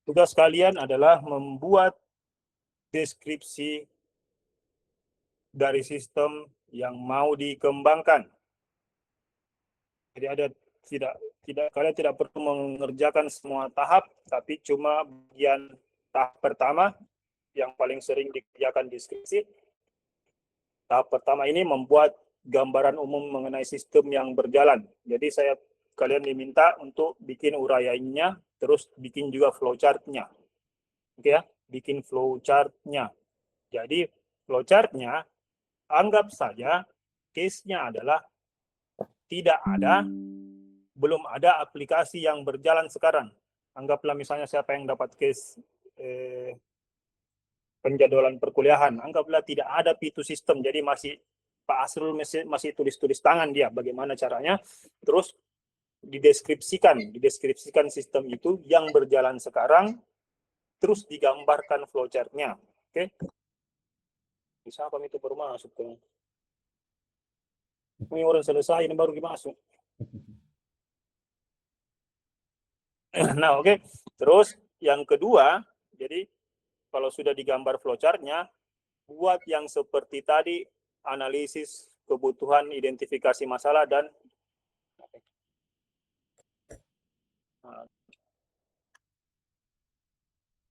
tugas kalian adalah membuat deskripsi dari sistem yang mau dikembangkan. Jadi ada kalian tidak perlu mengerjakan semua tahap, tapi cuma bagian tahap pertama yang paling sering dikerjakan deskripsi. Tahap pertama ini membuat gambaran umum mengenai sistem yang berjalan. Jadi kalian diminta untuk bikin uraiannya, terus bikin juga flowchart-nya. Oke ya, bikin flowchart-nya. Jadi flowchart-nya anggap saja case-nya adalah belum ada aplikasi yang berjalan sekarang. Anggaplah misalnya siapa yang dapat case penjadwalan perkuliahan, anggaplah tidak ada P2 system, jadi Pak Asrul masih tulis-tulis tangan dia bagaimana caranya, terus dideskripsikan sistem itu yang berjalan sekarang, terus digambarkan flowchart-nya. Oke? Bisa apa itu baru masuk ke ini orang selesai ini baru masuk. Nah, oke. Terus yang kedua, jadi kalau sudah digambar flowchart-nya, buat yang seperti tadi, analisis kebutuhan, identifikasi masalah, dan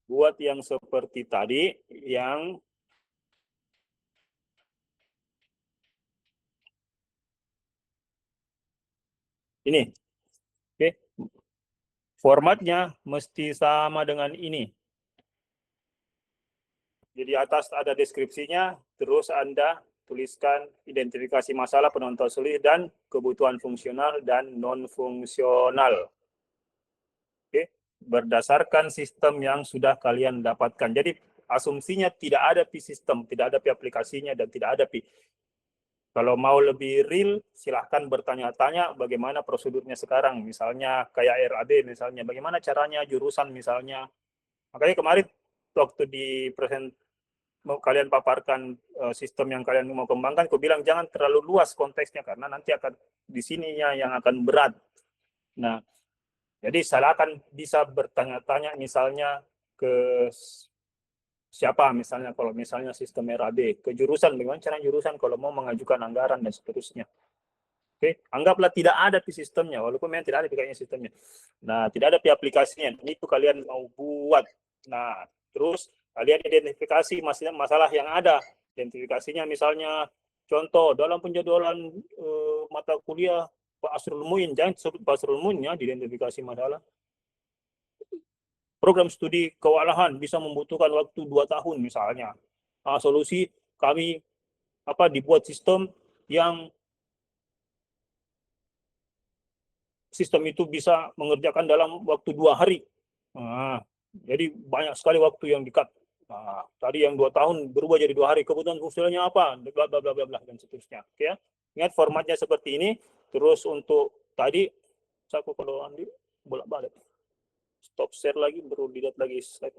buat yang seperti tadi, yang ini. Oke. Formatnya mesti sama dengan ini. Jadi atas ada deskripsinya, terus Anda tuliskan identifikasi masalah, penonton sulit, dan kebutuhan fungsional dan non-fungsional. Oke, berdasarkan sistem yang sudah kalian dapatkan. Jadi asumsinya tidak ada sistem, tidak ada aplikasinya, dan tidak ada Kalau mau lebih real, silahkan bertanya-tanya bagaimana prosedurnya sekarang. Misalnya kayak RAB, misalnya bagaimana caranya jurusan misalnya. Makanya kemarin waktu di kalian paparkan sistem yang kalian mau kembangkan, aku bilang jangan terlalu luas konteksnya karena nanti akan di sininya yang akan berat. Nah, jadi saya akan bisa bertanya-tanya misalnya ke siapa misalnya kalau misalnya sistem RAB, ke jurusan, bagaimana cara jurusan kalau mau mengajukan anggaran dan seterusnya. Oke, anggaplah tidak ada di sistemnya, walaupun memang tidak ada kayaknya sistemnya. Nah, tidak ada di aplikasinya, itu kalian mau buat. Nah, terus kalian identifikasi masalah yang ada. Identifikasinya misalnya, contoh dalam penjadwalan mata kuliah Pak Asrul Muin, jangan sebut Pak Asrul Muin ya, diidentifikasi masalah. Program studi kewalahan bisa membutuhkan waktu 2 tahun misalnya. Nah, solusi kami dibuat sistem yang sistem itu bisa mengerjakan dalam waktu 2 hari. Nah, jadi banyak sekali waktu yang dikat. Nah, tadi yang 2 tahun berubah jadi 2 hari. Kebutuhan fungsionalnya apa? Bla bla bla bla bla dan seterusnya. Oke ya. Ingat formatnya seperti ini. Terus untuk tadi saya kalau Andi bolak-balik. Stop share lagi, baru dilihat lagi slide.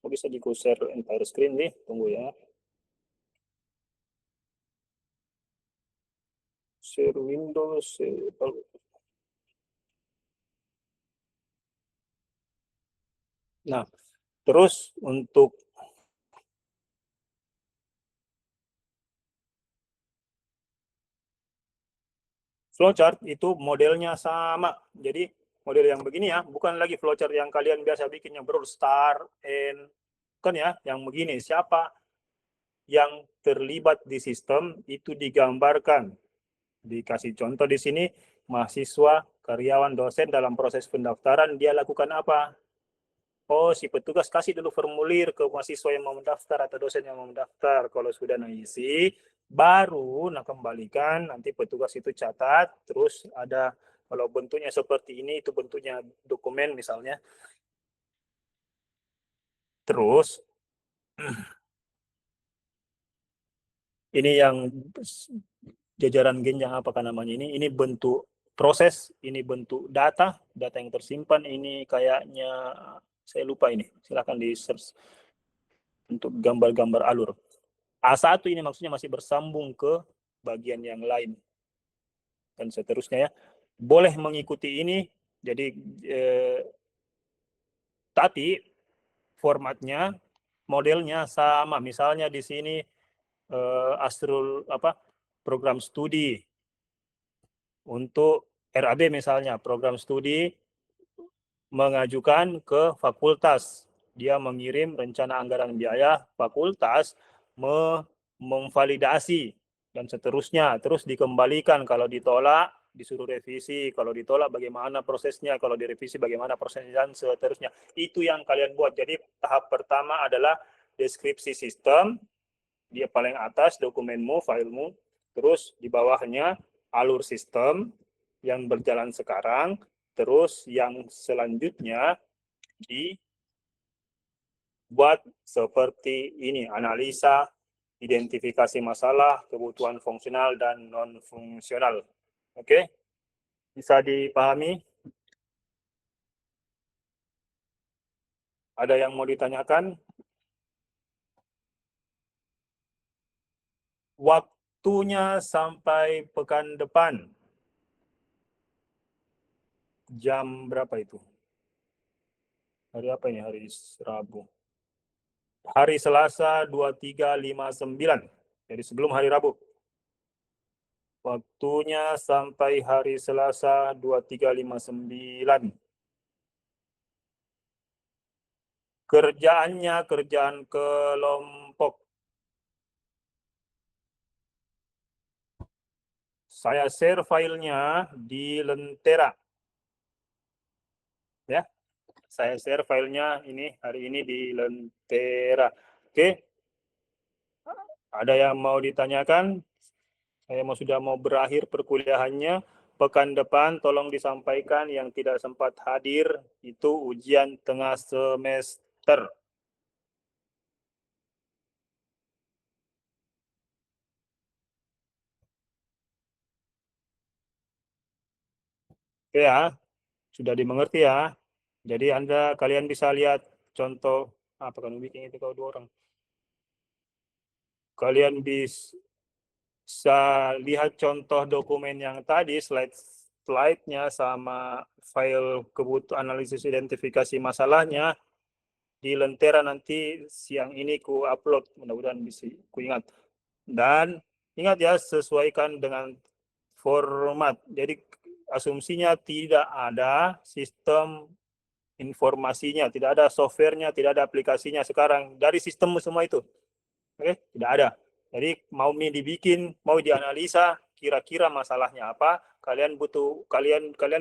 Oh, bisa di share entire screen nih. Tunggu ya. Share Windows. Nah, terus untuk flowchart itu modelnya sama. Jadi model yang begini ya, bukan lagi flowchart yang kalian biasa bikin yang start, end, kan ya, yang begini. Siapa yang terlibat di sistem itu digambarkan. Dikasih contoh di sini, mahasiswa, karyawan, dosen dalam proses pendaftaran, dia lakukan apa? Oh, si petugas kasih dulu formulir ke mahasiswa yang mau mendaftar atau dosen yang mau mendaftar. Kalau sudah ngisi, baru kembalikan, nanti petugas itu catat, terus ada, kalau bentuknya seperti ini, itu bentuknya dokumen misalnya. Terus, ini yang jajaran genjang apakah namanya ini bentuk proses, ini bentuk data yang tersimpan, ini kayaknya saya lupa ini, silakan di search untuk gambar-gambar alur. A1 ini maksudnya masih bersambung ke bagian yang lain dan seterusnya ya. Boleh mengikuti ini, jadi Tapi formatnya, modelnya sama. Misalnya di sini program studi untuk RAB misalnya, program studi mengajukan ke fakultas. Dia mengirim rencana anggaran biaya, fakultas memvalidasi dan seterusnya. Terus dikembalikan, kalau ditolak disuruh revisi, kalau ditolak bagaimana prosesnya, kalau direvisi bagaimana prosesnya, dan seterusnya. Itu yang kalian buat. Jadi tahap pertama adalah deskripsi sistem, dia paling atas dokumenmu, filemu, terus di bawahnya alur sistem yang berjalan sekarang, terus yang selanjutnya dibuat seperti ini, analisa, identifikasi masalah, kebutuhan fungsional dan non-fungsional. Oke? Bisa dipahami? Ada yang mau ditanyakan? Waktunya sampai pekan depan. Jam berapa itu? Hari apa ini? Hari Rabu. Hari Selasa 2359. Jadi sebelum hari Rabu. Waktunya sampai hari Selasa 2359. Kerjaannya kerjaan kelompok. Saya share filenya di Lentera. Ya, saya share filenya ini hari ini di Lentera. Oke, ada yang mau ditanyakan? Saya sudah mau berakhir perkuliahannya. Pekan depan tolong disampaikan yang tidak sempat hadir itu ujian tengah semester. Oke ya, sudah dimengerti ya. Jadi kalian bisa lihat contoh apa kan bikin itu kalau 2 orang. Kalian bisa lihat contoh dokumen yang tadi, slide-nya sama file kebutuhan analisis identifikasi masalahnya di Lentera. Nanti siang ini ku upload, mudah-mudahan bisa ku ingat. Dan ingat ya, sesuaikan dengan format. Jadi asumsinya tidak ada sistem informasinya, tidak ada softwarenya, tidak ada aplikasinya sekarang. Dari sistem semua itu. Oke, tidak ada. Jadi mau dibikin, mau dianalisa, kira-kira masalahnya apa, kalian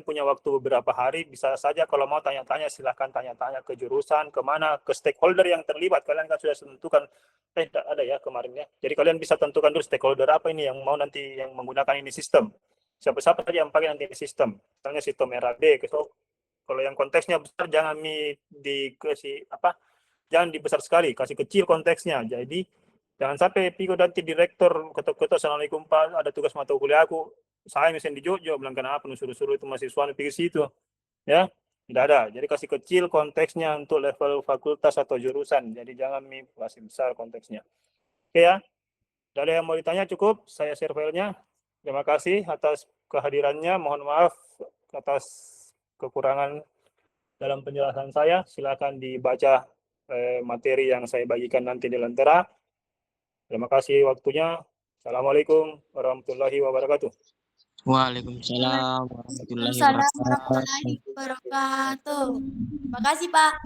punya waktu beberapa hari, bisa saja kalau mau tanya-tanya, silahkan tanya-tanya ke jurusan, kemana, ke stakeholder yang terlibat. Kalian kan sudah tentukan, tidak ada ya kemarin ya. Jadi kalian bisa tentukan dulu stakeholder apa ini yang mau nanti yang menggunakan ini sistem. Siapa-siapa saja yang pakai nanti ini sistem. Misalnya sistem RAD, kalau yang konteksnya besar jangan jangan dibesar sekali, kasih kecil konteksnya. Jadi jangan sampai Piko nanti direktur ketok-ketok, assalamualaikum Pak, ada tugas mata kuliah aku, saya misalnya di Jogja, bilang kenapa suruh-suruh itu mahasiswa pergi situ, ya tidak ada. Jadi kasih kecil konteksnya untuk level fakultas atau jurusan. Jadi jangan kasih besar konteksnya. Oke ya, ada yang mau ditanya cukup, saya share filenya. Terima kasih atas kehadirannya. Mohon maaf atas kekurangan dalam penjelasan saya. Silakan dibaca materi yang saya bagikan nanti di Lentera. Terima kasih waktunya. Assalamualaikum warahmatullahi wabarakatuh. Waalaikumsalam warahmatullahi wabarakatuh. Terima kasih, Pak.